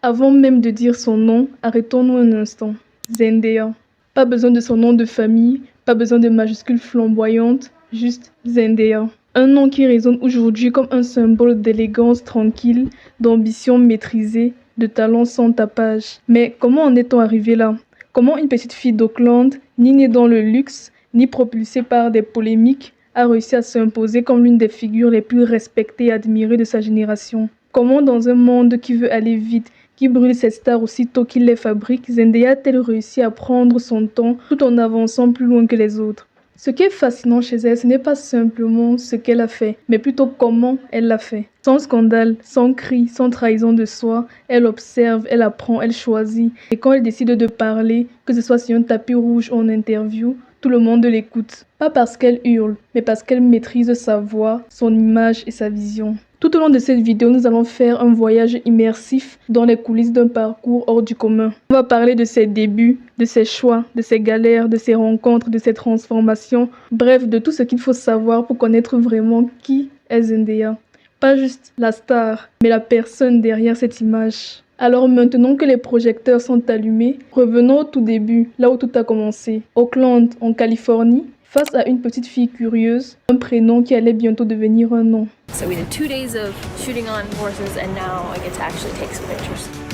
Avant même de dire son nom, arrêtons-nous un instant. Zendaya. Pas besoin de son nom de famille, pas besoin de majuscules flamboyantes, juste Zendaya. Un nom qui résonne aujourd'hui comme un symbole d'élégance tranquille, d'ambition maîtrisée, de talent sans tapage. Mais comment en est-on arrivé là? Comment une petite fille d'Auckland, ni née dans le luxe, ni propulsée par des polémiques, a réussi à s'imposer comme l'une des figures les plus respectées et admirées de sa génération? Comment dans un monde qui veut aller vite, qui brûle ses stars aussitôt qu'il les fabrique, Zendaya a-t-elle réussi à prendre son temps tout en avançant plus loin que les autres? Ce qui est fascinant chez elle, ce n'est pas simplement ce qu'elle a fait, mais plutôt comment elle l'a fait. Sans scandale, sans cri, sans trahison de soi, elle observe, elle apprend, elle choisit. Et quand elle décide de parler, que ce soit sur un tapis rouge ou en interview, tout le monde l'écoute. Pas parce qu'elle hurle, mais parce qu'elle maîtrise sa voix, son image et sa vision. Tout au long de cette vidéo, nous allons faire un voyage immersif dans les coulisses d'un parcours hors du commun. On va parler de ses débuts, de ses choix, de ses galères, de ses rencontres, de ses transformations, bref, de tout ce qu'il faut savoir pour connaître vraiment qui est Zendaya. Pas juste la star, mais la personne derrière cette image. Alors maintenant que les projecteurs sont allumés, revenons au tout début, là où tout a commencé. Auckland, en Californie, face à une petite fille curieuse, un prénom qui allait bientôt devenir un nom. So we did 2 days of shooting on horses and now I get to actually take some pictures.